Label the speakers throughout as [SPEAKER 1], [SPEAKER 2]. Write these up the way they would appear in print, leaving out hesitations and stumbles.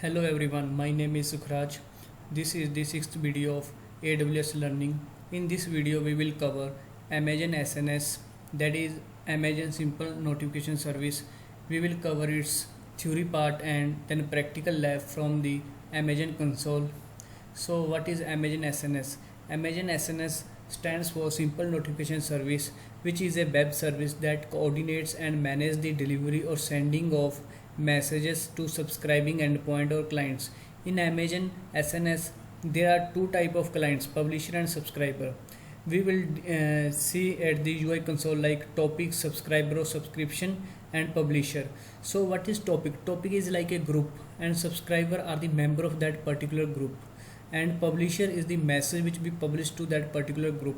[SPEAKER 1] Hello everyone, my name is Sukhraj. This is the sixth video of AWS Learning. In this video, we will cover Amazon SNS, that is Amazon Simple Notification Service. We will cover its theory part and then practical lab from the Amazon console. So, what is Amazon SNS? Amazon SNS stands for Simple Notification Service, which is a web service that coordinates and manages the delivery or sending of messages to subscribing endpoint or clients. In Amazon SNS, there are two type of clients, publisher and subscriber. We will see at the UI console like topic, subscriber or subscription, and publisher. So what is topic? Topic is like a group and subscriber are the member of that particular group, and publisher is the message which we publish to that particular group.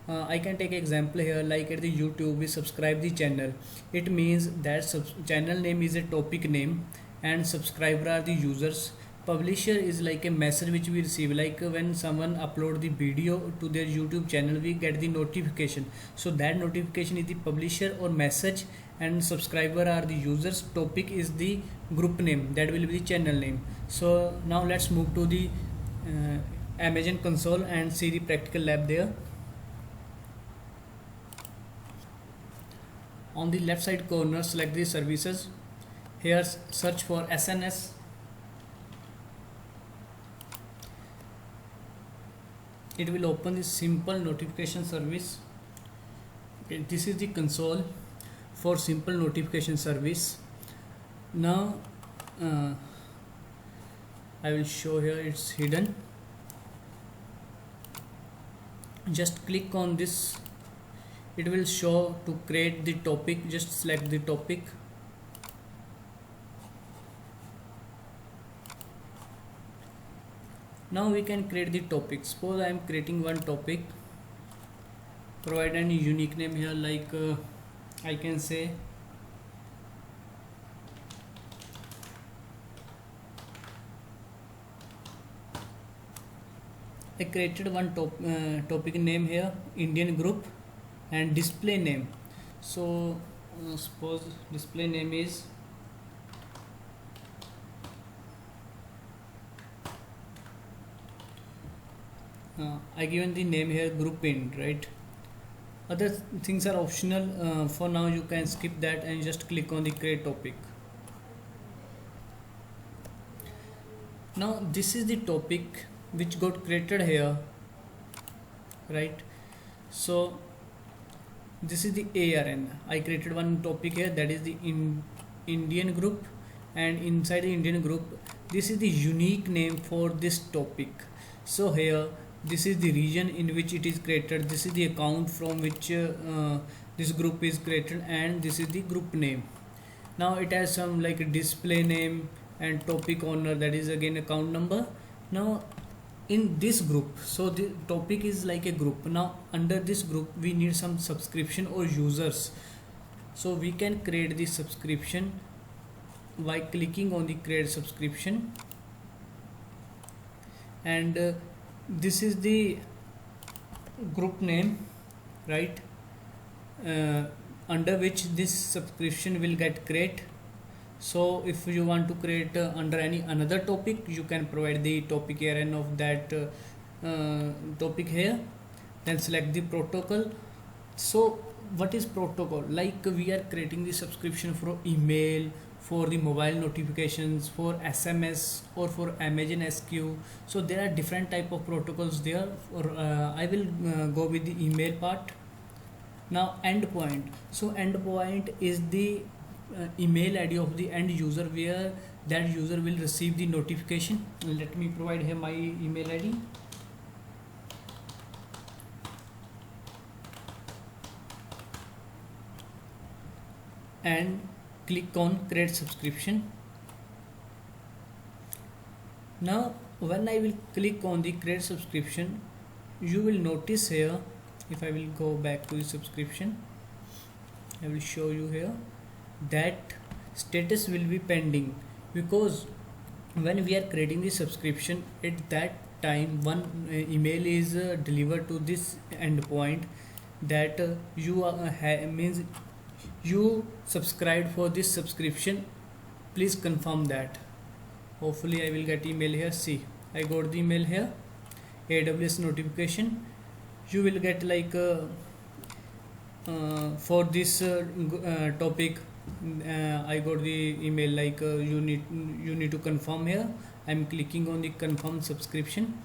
[SPEAKER 1] I can take example here, like at the YouTube we subscribe the channel. It means that channel name is a topic name and subscriber are the users. Publisher is like a message which we receive, like when someone upload the video to their YouTube channel, we get the notification. So that notification is the publisher or message, and subscriber are the users. Topic is the group name, that will be the channel name. So now let's move to the Amazon console and see the practical lab there. On the left side corner, select the services. Here search for SNS. It will open the simple notification service. Okay, this is the console for simple notification service. Now I will show here, it's hidden. Just click on this, it will show to create the topic. Just select the topic. Now we can create the topic. Suppose I am creating one topic. Provide any unique name here, like I can say I created one topic name here, Indian group, and display name. So suppose display name is I given the name here group in, right? Other things are optional. For now you can skip that and just click on the create topic. Now this is the topic which got created here, right? So this is the ARN. I created one topic here, that is the Indian group, and inside the Indian group this is the unique name for this topic. So here this is the region in which it is created, this is the account from which this group is created, and this is the group name. Now it has some like display name and topic owner, that is again account number. Now in this group, so the topic is like a group. Now under this group we need some subscription or users, so we can create the subscription by clicking on the create subscription, and this is the group name, right, under which this subscription will get create. So if you want to create under any another topic, you can provide the topic ARN of that topic here, then select the protocol. So what is protocol? Like we are creating the subscription for email, for the mobile notifications, for SMS, or for Amazon SQ. So there are different type of protocols there. I will go with the email part. Now endpoint. So endpoint is the email ID of the end user, where that user will receive the notification. Let me provide here my email ID. And click on create subscription. Now when I will click on the create subscription, you will notice here, if I will go back to the subscription, I will show you here that status will be pending, because when we are creating the subscription, at that time one email is delivered to this endpoint that you means you subscribed for this subscription, please confirm that. hopefully I will get email here. See, I got the email here, AWS notification. You will get like for this topic, I got the email like you need to confirm here. I'm clicking on the confirm subscription.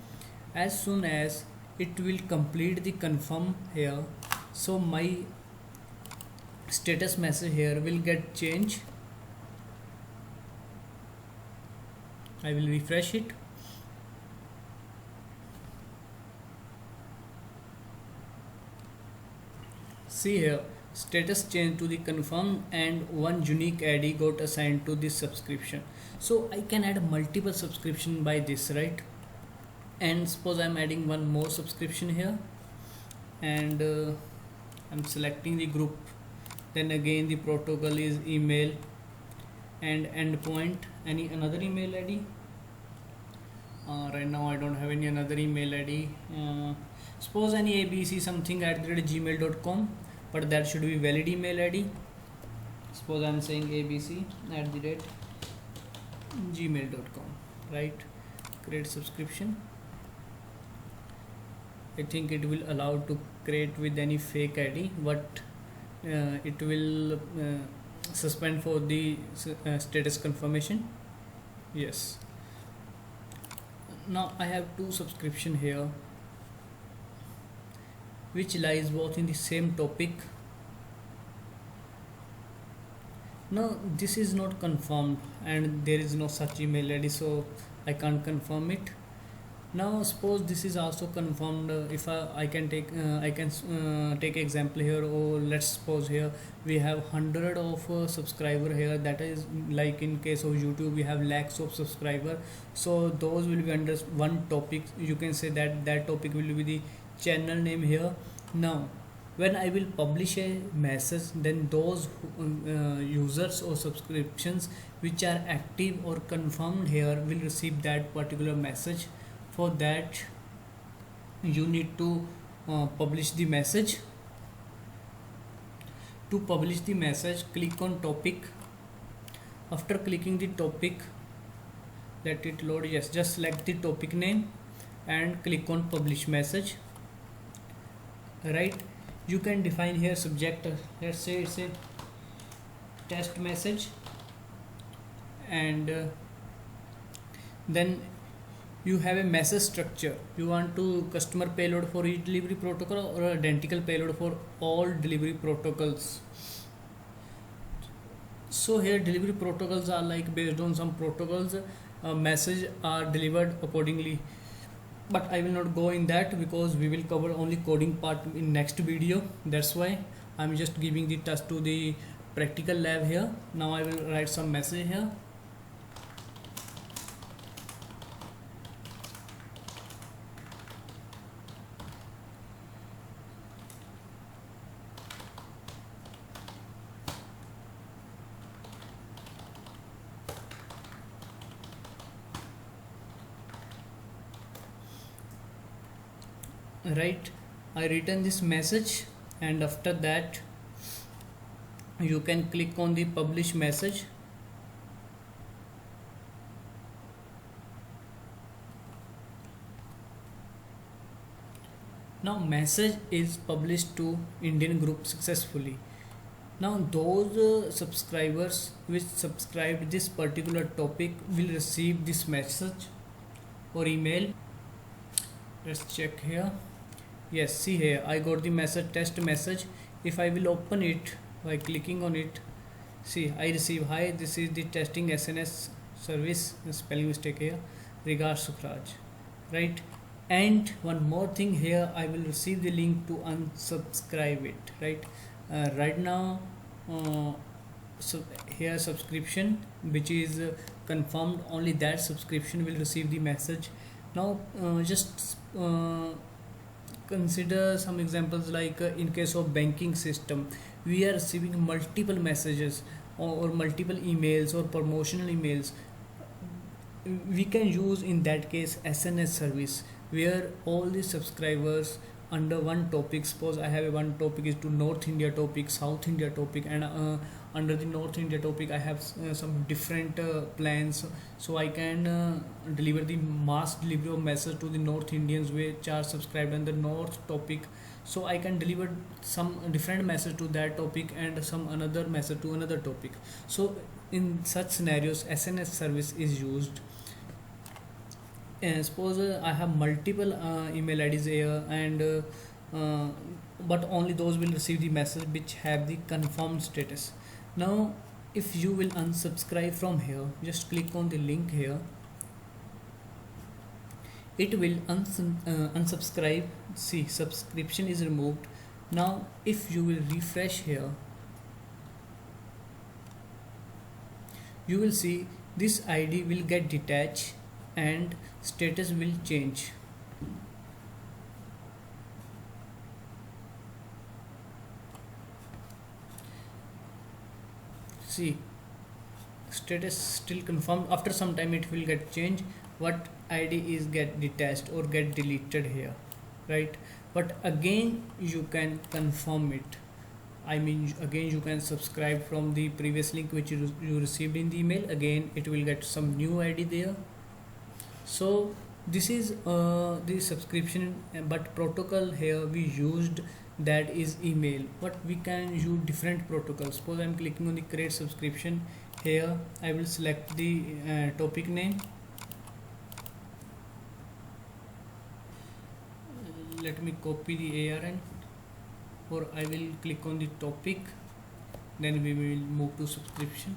[SPEAKER 1] As soon as it will complete the confirm here, so my status message here will get changed. I will refresh it. See here, status changed to the confirm and one unique ID got assigned to this subscription. So I can add multiple subscription by this, right? And suppose I'm adding one more subscription here, and I'm selecting the group. Then again the protocol is email and endpoint. Any another email ID? Right now I don't have any another email ID. Suppose any abc something @gmail.com, but that should be valid email ID. Suppose I'm saying abc@gmail.com, right? Create subscription. I think it will allow to create with any fake ID, but it will suspend for the status confirmation. Yes. Now I have two subscription here which lies both in the same topic. Now this is not confirmed and there is no such email ID, so I can't confirm it. Now suppose this is also confirmed. If I can take take example here, or let's suppose here we have 100 of subscriber here. That is like in case of YouTube we have lakhs of subscriber, so those will be under one topic. You can say that topic will be the channel name here. Now when I will publish a message, then those users or subscriptions which are active or confirmed here will receive that particular message. For that you need to publish the message. To publish the message, click on topic. After clicking the topic, let it load. Yes, just select the topic name and click on publish message, right? You can define here subject. Let's say it's a test message, and then you have a message structure. You want to customer payload for each delivery protocol or identical payload for all delivery protocols. So here delivery protocols are like based on some protocols, message are delivered accordingly, but I will not go in that because we will cover only coding part in next video. That's why I'm just giving the task to the practical lab here. Now I will write some message here. Right, I written this message, and after that you can click on the publish message. Now message is published to Indian group successfully. Now those subscribers which subscribed this particular topic will receive this message or email. Let's check here. Yes, see here I got the message, test message. If I will open it by clicking on it, see I receive, hi, this is the testing SNS service, spelling mistake here, regards Sukhraj, right? And one more thing here, I will receive the link to unsubscribe it, right? Right now so here subscription which is confirmed, only that subscription will receive the message. Now just consider some examples like in case of banking system, we are receiving multiple messages or multiple emails or promotional emails. We can use in that case SNS service, where all the subscribers under one topic. Suppose I have one topic is to North India topic, South India topic, and under the North India topic I have some different plans, so I can deliver the mass delivery of message to the North Indians which are subscribed on the North topic. So I can deliver some different message to that topic and some another message to another topic. So in such scenarios SNS service is used. Suppose I have multiple email IDs here, and but only those will receive the message which have the confirmed status. Now if you will unsubscribe from here, just click on the link here. It will unsubscribe. See, subscription is removed. Now if you will refresh here, you will see this ID will get detached and status will change. See, status still confirmed. After some time it will get changed. What ID is get detached or get deleted here, right? But again you can confirm it. I mean, again you can subscribe from the previous link which you received in the email. Again it will get some new ID there. So this is the subscription, but protocol here we used, that is email. But we can use different protocols. Suppose I'm clicking on the create subscription. Here I will select the topic name. Let me copy the ARN, or I will click on the topic, then we will move to subscription.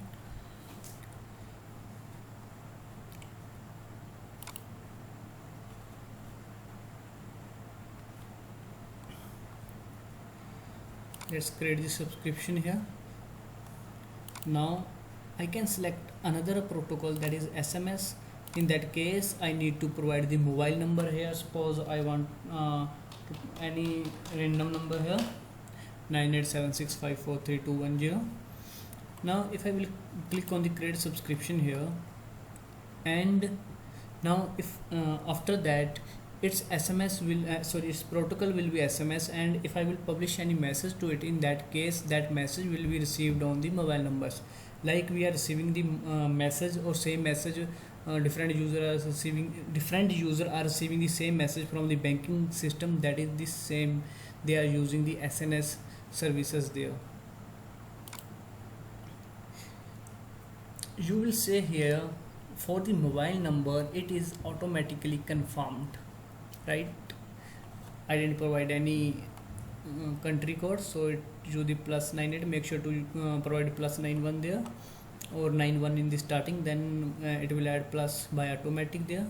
[SPEAKER 1] Let's create the subscription here. Now I can select another protocol, that is SMS. In that case I need to provide the mobile number here. Suppose I want any random number here, 9876543210. Now if I will click on the create subscription here, and now if after that its SMS will its protocol will be SMS, and if I will publish any message to it, in that case that message will be received on the mobile numbers. Like we are receiving the message or same message, different users are receiving the same message from the banking system, that is the same, they are using the SNS services there. You will say here for the mobile number it is automatically confirmed, right? I didn't provide any country code, so it use the +98. Make sure to provide +91 there, or 91 in the starting, then it will add plus by automatic there.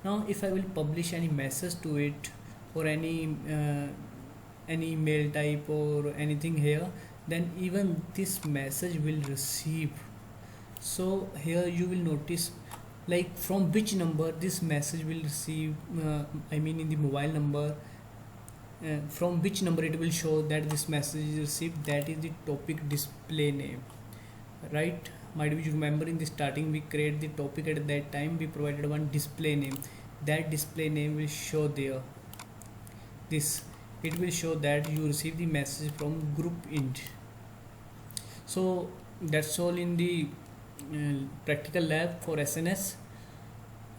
[SPEAKER 1] Now if I will publish any message to it, or any mail type or anything here, then even this message will receive. So here you will notice like from which number this message will receive, I mean in the mobile number, from which number it will show that this message is received, that is the topic display name, right? Might be you remember in the starting we create the topic, at that time we provided one display name. That display name will show there. This, it will show that you receive the message from group int. So that's all in the practical lab for SNS,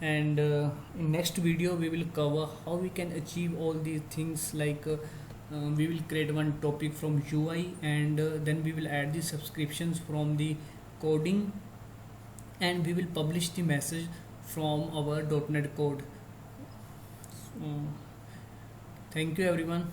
[SPEAKER 1] and in next video we will cover how we can achieve all these things. Like we will create one topic from UI, and then we will add the subscriptions from the coding, and we will publish the message from our .NET code. Thank you everyone.